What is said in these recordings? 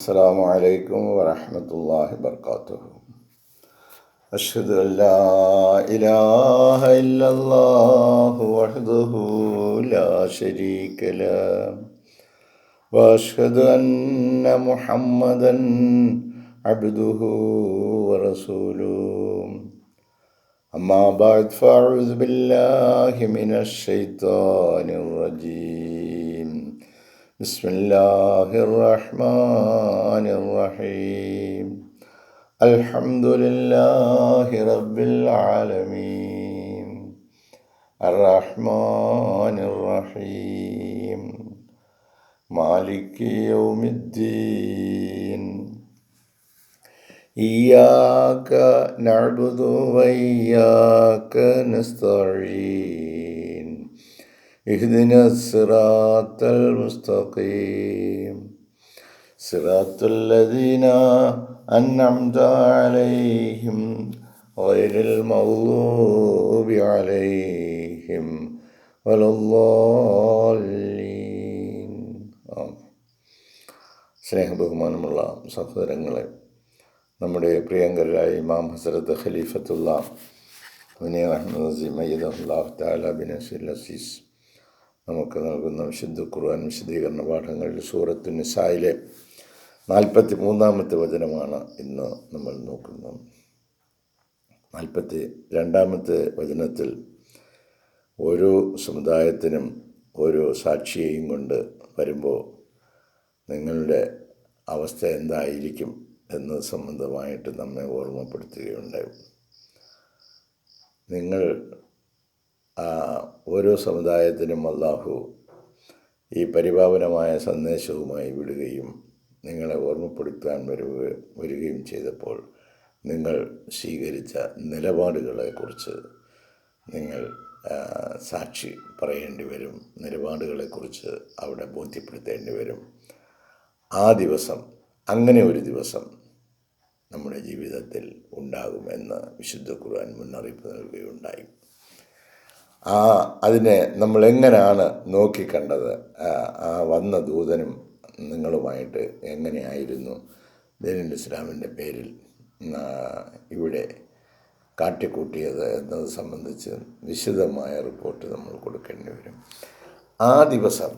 السلام عليكم ورحمة الله وبركاته. أشهد أن لا إله إلا الله وحده لا شريك له وأشهد أن محمدا عبده ورسوله. أما بعد فأعوذ بالله من الشيطان الرجيم. بسم الله الرحمن الرحيم. الحمد لله رب العالمين الرحمن الرحيم مالك يوم الدين. إياك نعبد وإياك نستعين. اهدنا الصراط المستقيم صراط الذين أنعمت عليهم غير المغضوب عليهم ولا الضالين. സ്നേഹബഹുമാനമുള്ള സഹോദരങ്ങളെ, നമ്മുടെ പ്രിയങ്കരായ ഇമാം ഹസ്രത്ത് ഖലീഫത്തുള്ള അഹ്മദ് നസീം അയ്യദഹുല്ലാഹു തആല ബിൻ നസീൽ അസീസ് നമുക്ക് നൽകുന്ന വിശുദ്ധ ഖുർആൻ വിശദീകരണ പാഠങ്ങളിൽ സൂറത്തു നിസായിലെ 43-ാമത്തെ വചനമാണ് ഇന്ന് നമ്മൾ നോക്കുന്നത്. 42-ാമത്തെ വചനത്തിൽ ഓരോ സമുദായത്തിനും ഓരോ സാക്ഷിയെയും കൊണ്ട് വരുമ്പോൾ നിങ്ങളുടെ അവസ്ഥ എന്തായിരിക്കും എന്നത് സംബന്ധമായിട്ട് നമ്മെ ഓർമ്മപ്പെടുത്തുകയുണ്ടായി. നിങ്ങൾ ഓരോ സമുദായത്തിനും അല്ലാഹു ഈ പരിപാവനമായ സന്ദേശവുമായി വിടുകയും നിങ്ങളെ ഓർമ്മപ്പെടുത്താൻ വരികയും ചെയ്തപ്പോൾ നിങ്ങൾ സ്വീകരിച്ച നിലപാടുകളെക്കുറിച്ച് നിങ്ങൾ സാക്ഷി പറയേണ്ടി വരും, നിലപാടുകളെക്കുറിച്ച് അവിടെ ബോധ്യപ്പെടുത്തേണ്ടി വരും. ആ ദിവസം, അങ്ങനെ ഒരു ദിവസം നമ്മുടെ ജീവിതത്തിൽ ഉണ്ടാകുമെന്ന് വിശുദ്ധ ഖുർആൻ മുന്നറിയിപ്പ് നൽകുകയുണ്ടായി. അതിനെ നമ്മൾ എങ്ങനെയാണ് നോക്കിക്കണ്ടത്? ആ വന്ന ദൂതനും നിങ്ങളുമായിട്ട് എങ്ങനെയായിരുന്നു ദീനുൽ ഇസ്ലാമിൻ്റെ പേരിൽ ഇവിടെ കാട്ടിക്കൂട്ടിയത് എന്നത് സംബന്ധിച്ച് വിശദമായ റിപ്പോർട്ട് നമ്മൾ കൊടുക്കേണ്ടി വരും. ആ ദിവസം,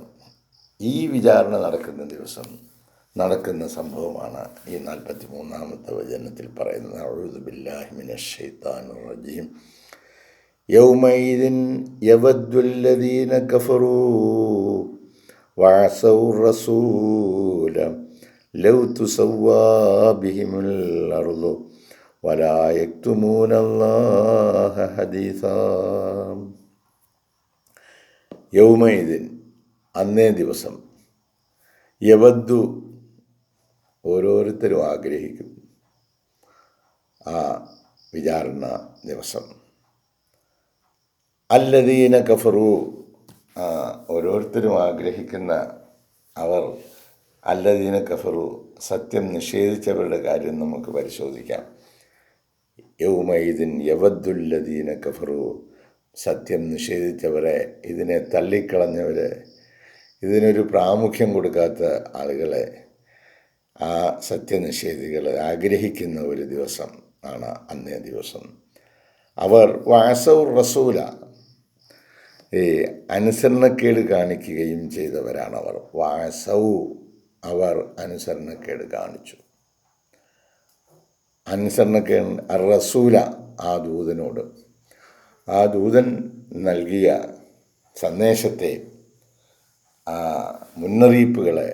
ഈ വിചാരണ നടക്കുന്ന ദിവസം നടക്കുന്ന സംഭവമാണ് ഈ 43-ാമത്തെ വചനത്തിൽ പറയുന്നത്. അഊദു ബില്ലാഹി മിനശ് ശൈത്താനിർ റജീം. യൗമഇദിൻ യവദ്ദുല്ലദീന കഫറൂ വഅസൗർ റസൂല ലൗ തുസവ്വാ ബിഹിമുൽ അർളു വലാ യക്തുമൂനല്ലാഹ ഹദീസാ. യൗമഇദിൻ, അന്നേ ദിവസം, യവദ്ദു, ഓരോരുത്തരും ആഗ്രഹിക്കും ആ വിചാരണ ദിവസം. അല്ലദീന കഫറു, ഓരോരുത്തരും ആഗ്രഹിക്കുന്ന അവർ, അല്ലദീന കഫറു, സത്യം നിഷേധിച്ചവരുടെ കാര്യം നമുക്ക് പരിശോധിക്കാം. യൗമഇദിൻ യവദ്ദുല്ലദീന കഫറു, സത്യം നിഷേധിച്ചവരെ, ഇതിനെ തള്ളിക്കളഞ്ഞവരെ, ഇതിനൊരു പ്രാമുഖ്യം കൊടുക്കാത്ത ആളുകളെ, ആ സത്യനിഷേധികൾ ആഗ്രഹിക്കുന്ന ഒരു ദിവസം ആണ് അന്നേ ദിവസം. അവർ വഅസൗർ റസൂല, അനുസരണക്കേട് കാണിക്കുകയും ചെയ്തവരാണവർ. വഅസൗ, അവർ അനുസരണക്കേട് കാണിച്ചു. അനുസരണക്കേട് റസൂല, ആ ദൂതനോട്, ആ ദൂതൻ നൽകിയ സന്ദേശത്തെ, ആ മുന്നറിയിപ്പുകളെ,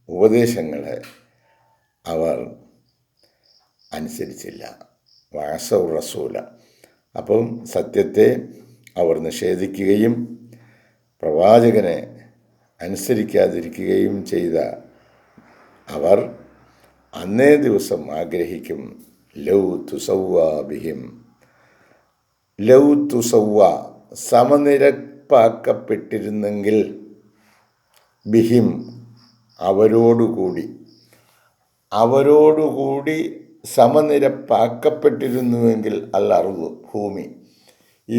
ഉപദേശങ്ങളെ അവർ അനുസരിച്ചില്ല. വഅസൗ റസൂല, അപ്പം സത്യത്തെ അവർ നിഷേധിക്കുകയും പ്രവാചകനെ അനുസരിക്കാതിരിക്കുകയും ചെയ്ത അവർ അന്നേ ദിവസം ആഗ്രഹിക്കും ലൗ തുസവ്വാ ബിഹിം, ലൗ തുസവ്വാ, സമനിരപ്പാക്കപ്പെട്ടിരുന്നെങ്കിൽ, ബിഹിം, അവരോടുകൂടി സമനിരപ്പാക്കപ്പെട്ടിരുന്നുവെങ്കിൽ, അൽ അർളു, ഭൂമി, ഈ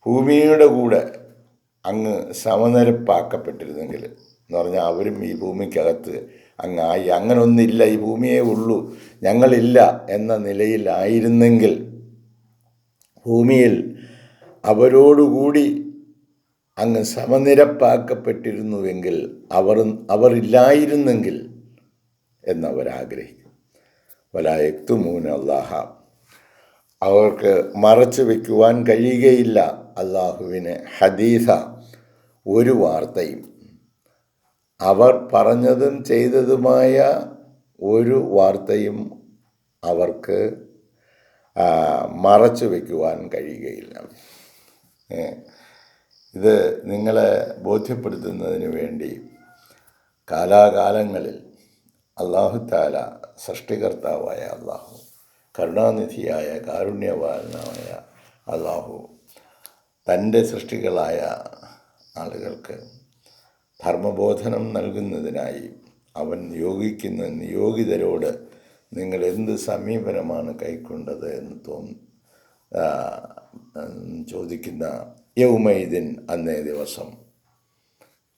ഭൂമിയുടെ കൂടെ അങ്ങ് സമനിരപ്പാക്കപ്പെട്ടിരുന്നെങ്കിൽ എന്ന് പറഞ്ഞാൽ അവരും ഈ ഭൂമിക്കകത്ത് അങ്ങായി. അങ്ങനൊന്നില്ല, ഈ ഭൂമിയേ ഉള്ളൂ, ഞങ്ങളില്ല എന്ന നിലയിലായിരുന്നെങ്കിൽ, ഭൂമിയിൽ അവരോടുകൂടി അങ്ങ് സമനിരപ്പാക്കപ്പെട്ടിരുന്നുവെങ്കിൽ, അവരില്ലായിരുന്നെങ്കിൽ എന്നവരാഗ്രഹിക്കും. വലായക്തുമൂന അല്ലാഹ, അവർക്ക് മറച്ചു വയ്ക്കുവാൻ കഴിയുകയില്ല അള്ളാഹുവിന് ഹദീസ, ഒരു വാർത്തയും. അവർ പറഞ്ഞതും ചെയ്തതുമായ ഒരു വാർത്തയും അവർക്ക് മറച്ചു വയ്ക്കുവാൻ കഴിയുകയില്ല. ഇത് നിങ്ങളെ ബോധ്യപ്പെടുത്തുന്നതിന് വേണ്ടി കാലാകാലങ്ങളിൽ അല്ലാഹു തആല, സൃഷ്ടികർത്താവായ അല്ലാഹു, കരുണാനിധിയായ കാരുണ്യവാനായ അല്ലാഹു, തൻ്റെ സൃഷ്ടികളായ ആളുകൾക്ക് ധർമ്മബോധനം നൽകുന്നതിനായി അവൻ നിയോഗിക്കുന്ന നിയോഗിതരോട് നിങ്ങൾ എന്ത് സമീപനമാണ് കൈക്കൊണ്ടത് എന്ന് ചോദിക്കുന്ന യൗമൈദിൻ, അന്നേ ദിവസം.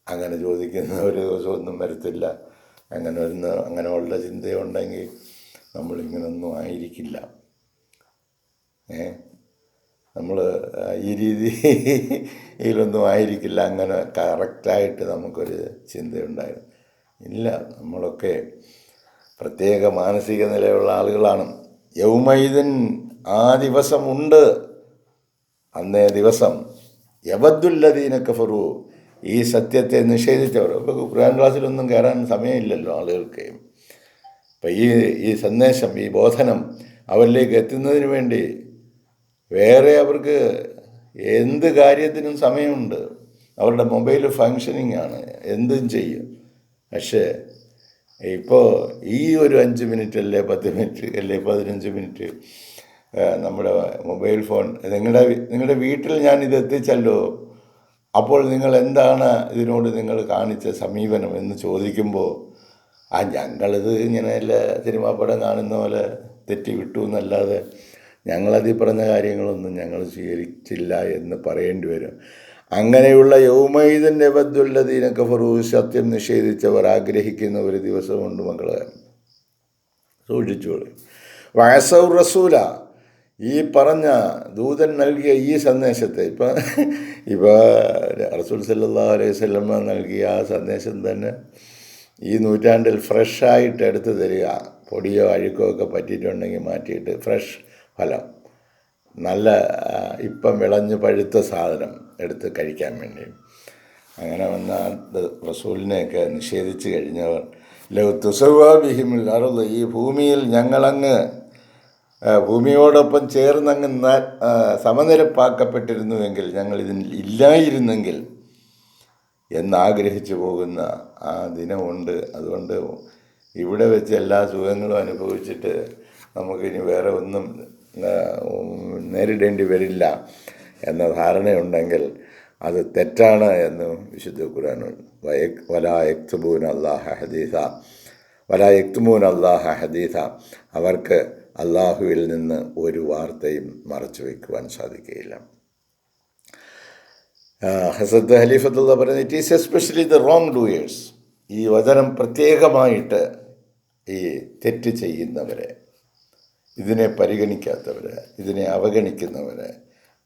അങ്ങനെ ചോദിക്കുന്ന ഒരു ദിവസമൊന്നും വരത്തില്ല. അങ്ങനെയുള്ള ചിന്തയുണ്ടെങ്കിൽ നമ്മളിങ്ങനൊന്നും ആയിരിക്കില്ല. നമ്മൾ ഈ രീതിയിലൊന്നും ആയിരിക്കില്ല. അങ്ങനെ കറക്റ്റായിട്ട് നമുക്കൊരു ചിന്തയുണ്ടായിരുന്നു ഇല്ല. നമ്മളൊക്കെ പ്രത്യേക മാനസിക നിലയുള്ള ആളുകളാണ്. യൗമൈദിൻ, ആ ദിവസമുണ്ട്, അന്നേ ദിവസം. യവദ്ദുല്ലദീന കഫറു, ഈ സത്യത്തെ നിഷേധിച്ചവർ. ഇപ്പോൾ ഖുർആൻ ക്ലാസ്സിലൊന്നും കയറാൻ സമയമില്ലല്ലോ ആളുകൾക്ക്. അപ്പം ഈ സന്ദേശം, ഈ ബോധനം അവരിലേക്ക് എത്തുന്നതിന് വേണ്ടി വേറെ അവർക്ക് എന്ത് കാര്യത്തിനും സമയമുണ്ട്. അവരുടെ മൊബൈൽ ഫങ്ഷനിങ് ആണ്, എന്തും ചെയ്യും. പക്ഷേ ഇപ്പോൾ ഈ ഒരു 5 മിനിറ്റ് അല്ലേ 10 മിനിറ്റ് അല്ലേ 15 മിനിറ്റ് നമ്മുടെ മൊബൈൽ ഫോൺ, നിങ്ങളുടെ വീട്ടിൽ ഞാനിത് എത്തിച്ചല്ലോ, അപ്പോൾ നിങ്ങൾ എന്താണ് ഇതിനോട് നിങ്ങൾ കാണിച്ച സമീപനം എന്ന് ചോദിക്കുമ്പോൾ, ഞങ്ങളിത് ഇങ്ങനെയല്ല സിനിമാ പടം കാണുന്ന പോലെ തെറ്റി വിട്ടു എന്നല്ലാതെ ഞങ്ങളതിൽ പറഞ്ഞ കാര്യങ്ങളൊന്നും ഞങ്ങൾ സ്വീകരിച്ചില്ല എന്ന് പറയേണ്ടി വരും. അങ്ങനെയുള്ള യൗമൈദിൻ യവദ്ദുല്ലദീന കഫറു, സത്യം നിഷേധിച്ചവർ ആഗ്രഹിക്കുന്ന ഒരു ദിവസമുണ്ട് മക്കളെ, സൂക്ഷിച്ചോളൂ. വഅസൗ റസൂല, ഈ പറഞ്ഞ ദൂതൻ നൽകിയ ഈ സന്ദേശത്തെ ഇപ്പോൾ റസൂൽ സല്ലല്ലാഹു അലൈഹി വസല്ലം നൽകിയ ആ സന്ദേശം തന്നെ ഈ നൂറ്റാണ്ടിൽ ഫ്രഷായിട്ട് എടുത്ത് തരിക. പൊടിയോ അഴുക്കോ ഒക്കെ പറ്റിയിട്ടുണ്ടെങ്കിൽ മാറ്റിയിട്ട് ഫ്രഷ് ഫലം, നല്ല ഇപ്പം വിളഞ്ഞ് പഴുത്ത സാധനം എടുത്ത് കഴിക്കാൻ വേണ്ടി. അങ്ങനെ വന്ന റസൂലിനെയൊക്കെ നിഷേധിച്ച് കഴിഞ്ഞവർ, ലൗ തുസവ്വാ ബിഹിമുൽ അർള്, ഈ ഭൂമിയിൽ ഞങ്ങളങ്ങ് ഭൂമിയോടൊപ്പം ചേർന്നങ്ങ് സമനിരപ്പാക്കപ്പെട്ടിരുന്നുവെങ്കിൽ, ഞങ്ങളിതിൽ ഇല്ലായിരുന്നെങ്കിൽ എന്നാഗ്രഹിച്ചു പോകുന്ന ആ ദിനമുണ്ട്. അതുകൊണ്ട് ഇവിടെ വെച്ച് എല്ലാ സുഖങ്ങളും അനുഭവിച്ചിട്ട് നമുക്കിനി വേറെ ഒന്നും നേരിടേണ്ടി വരില്ല എന്ന ധാരണയുണ്ടെങ്കിൽ അത് തെറ്റാണ് എന്ന് വിശുദ്ധ ഖുർആനുണ്ട്. വലാ യക്തുബൂന അല്ലാഹ ഹദീസ, അവർക്ക് അള്ളാഹുവിൽ നിന്ന് ഒരു വാർത്തയും മറച്ചു വയ്ക്കുവാൻ സാധിക്കുകയില്ല. ഹസരത്ത് ഖലീഫത്തുള്ള പറയുന്നത്, it is especially the wrong doers, ഈ വചനം പ്രത്യേകമായിട്ട് ഈ തെറ്റ് ചെയ്യുന്നവരെ, ഇതിനെ പരിഗണിക്കാത്തവരെ, ഇതിനെ അവഗണിക്കുന്നവരെ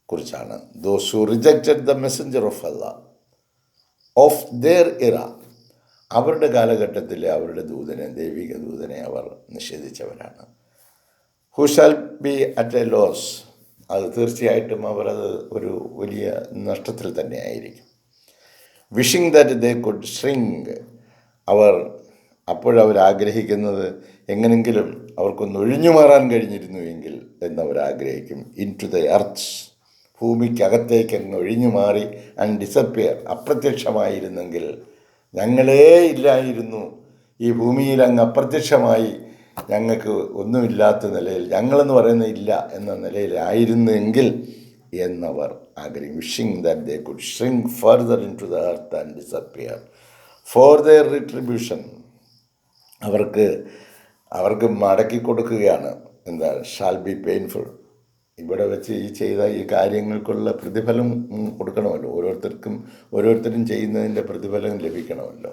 കുറിച്ചാണ്. Those who rejected the messenger of Allah of their era, അവരുടെ കാലഘട്ടത്തിലെ അവരുടെ ദൂതനെ, ദൈവിക ദൂതനെ അവർ നിഷേധിച്ചവരാണ്. Who shall be at a loss, അത് തീർച്ചയായിട്ടും അവർ അത് ഒരു വലിയ നഷ്ടത്തിൽ തന്നെ ആയിരിക്കും. Wishing that they could shrink, അപ്പോഴവരാഗ്രഹിക്കുന്നത് എങ്ങനെങ്കിലും അവർക്കൊന്ന് ഒഴിഞ്ഞു മാറാൻ കഴിഞ്ഞിരുന്നുവെങ്കിൽ എന്നവരാഗ്രഹിക്കും. ഇൻ ടു ദ എർത്ത്സ്, ഭൂമിക്കകത്തേക്ക് അങ്ങ് ഒഴിഞ്ഞു മാറി, ആൻഡ് ഡിസപ്പിയർ, അപ്രത്യക്ഷമായിരുന്നെങ്കിൽ, ഞങ്ങളേ ഇല്ലായിരുന്നു, ഈ ഭൂമിയിൽ അങ്ങ് അപ്രത്യക്ഷമായി ഞങ്ങൾക്ക് ഒന്നുമില്ലാത്ത നിലയിൽ, ഞങ്ങളെന്ന് പറയുന്ന ഇല്ല എന്ന നിലയിലായിരുന്നെങ്കിൽ എന്നവർ ആഗ്രഹിക്കും. Wishing that they could shrink further into the earth and disappear for their retribution, അവർക്ക് മടക്കി കൊടുക്കുകയാണ്. എന്താ, ഷാൽ ബി പെയിൻഫുൾ, ഇവിടെ വെച്ച് ഈ ചെയ്ത ഈ കാര്യങ്ങൾക്കുള്ള പ്രതിഫലം കൊടുക്കണമല്ലോ. ഓരോരുത്തരും ചെയ്യുന്നതിൻ്റെ പ്രതിഫലം ലഭിക്കണമല്ലോ.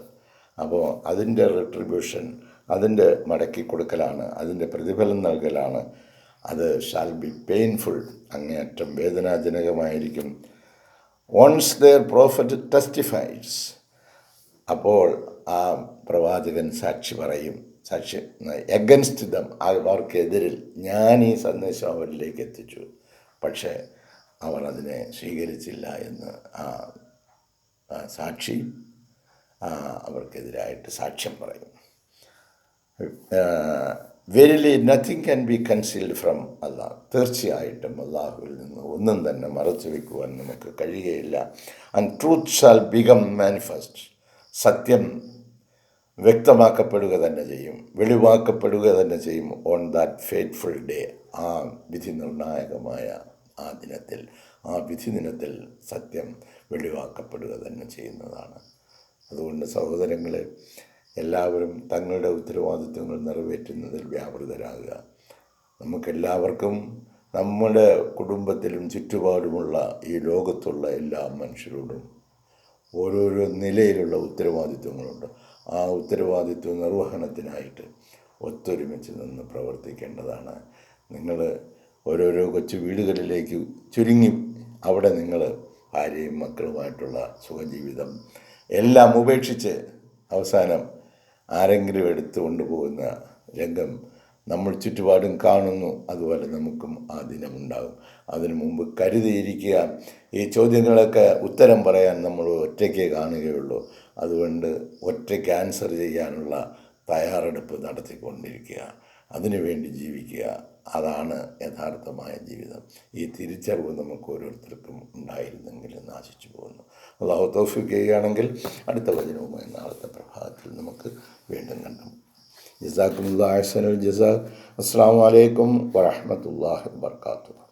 അപ്പോൾ അതിൻ്റെ റിട്രിബ്യൂഷൻ, അതിൻ്റെ മടക്കി കൊടുക്കലാണ്, അതിൻ്റെ പ്രതിഫലം നൽകലാണ്. അത് ഷാൽ ബി പെയിൻഫുൾ, അങ്ങേയറ്റം വേദനാജനകമായിരിക്കും. വൺസ് ദെയർ പ്രോഫറ്റ് ടെസ്റ്റിഫൈസ്, അപ്പോൾ ആ പ്രവാചകൻ സാക്ഷി പറയും, സാക്ഷി എഗൻസ്റ്റ് ദം, അവർക്കെതിരിൽ. ഞാൻ ഈ സന്ദേശം അവരിലേക്ക് എത്തിച്ചു, പക്ഷേ അവർ അതിനെ സ്വീകരിച്ചില്ല എന്ന് ആ സാക്ഷി അവർക്കെതിരായിട്ട് സാക്ഷ്യം പറയും. Verily nothing can be concealed from Allah, തീർച്ചയായിട്ടും അള്ളാഹുവിൽ നിന്ന് ഒന്നും തന്നെ മറച്ചു വയ്ക്കുവാൻ നമുക്ക് കഴിയുകയില്ല. And truth shall become manifest, സത്യം വ്യക്തമാക്കപ്പെടുക തന്നെ ചെയ്യും, വെളിവാക്കപ്പെടുക തന്നെ ചെയ്യും. ഓൺ ദാറ്റ് ഫേറ്റ്ഫുൾ ഡേ, ആ വിധി നിർണായകമായ ആ ദിനത്തിൽ, ആ വിധി ദിനത്തിൽ സത്യം വെളിവാക്കപ്പെടുക തന്നെ ചെയ്യുന്നതാണ്. അതുകൊണ്ട് സഹോദരങ്ങളെ, എല്ലാവരും തങ്ങളുടെ ഉത്തരവാദിത്വങ്ങൾ നിറവേറ്റുന്നതിൽ വ്യാപൃതരാകുക. നമുക്കെല്ലാവർക്കും നമ്മുടെ കുടുംബത്തിലും ചുറ്റുപാടുമുള്ള ഈ ലോകത്തുള്ള എല്ലാ മനുഷ്യരോടും ഓരോരോ നിലയിലുള്ള ഉത്തരവാദിത്വങ്ങളുണ്ട്. ആ ഉത്തരവാദിത്വ നിർവഹണത്തിനായിട്ട് ഒത്തൊരുമിച്ച് നിന്ന് പ്രവർത്തിക്കേണ്ടതാണ്. നിങ്ങൾ ഓരോരോ കൊച്ചു വീടുകളിലേക്ക് ചുരുങ്ങി അവിടെ നിങ്ങൾ ഭാര്യയും മക്കളുമായിട്ടുള്ള സുഖജീവിതം എല്ലാം ഉപേക്ഷിച്ച് അവസാനം ആരെങ്കിലും എടുത്തു കൊണ്ടുപോകുന്ന രംഗം നമ്മൾ ചുറ്റുപാടും കാണുന്നു. അതുപോലെ നമുക്കും ആ ദിനമുണ്ടാകും. അതിനു മുമ്പ് കരുതിയിരിക്കുക. ഈ ചോദ്യങ്ങളൊക്കെ ഉത്തരം പറയാൻ നമ്മൾ ഒറ്റയ്ക്ക് കാണുകയുള്ളൂ. അതുകൊണ്ട് ഒറ്റയ്ക്ക് ആൻസർ ചെയ്യാനുള്ള തയ്യാറെടുപ്പ് നടത്തിക്കൊണ്ടിരിക്കുക, അതിനുവേണ്ടി ജീവിക്കുക. അതാണ് യഥാർത്ഥമായ ജീവിതം. ഈ തിരിച്ചറിവ് നമുക്ക് ഓരോരുത്തർക്കും ഉണ്ടായിരുന്നെങ്കിൽ എന്ന് ആശിച്ചു പോകുന്നു. അല്ലാഹു തൗഫീഖ് ചെയ്യുകയാണെങ്കിൽ അടുത്ത വചനവുമായി നാളത്തെ പ്രഭാതത്തിൽ നമുക്ക് വീണ്ടും കണ്ടു. ജസാക്കുമുല്ലാഹി അഹ്സനുൽ ജസാ. അസ്സലാമു അലൈക്കും വറഹ്മത്തുള്ളാഹി വബറകാതുഹു.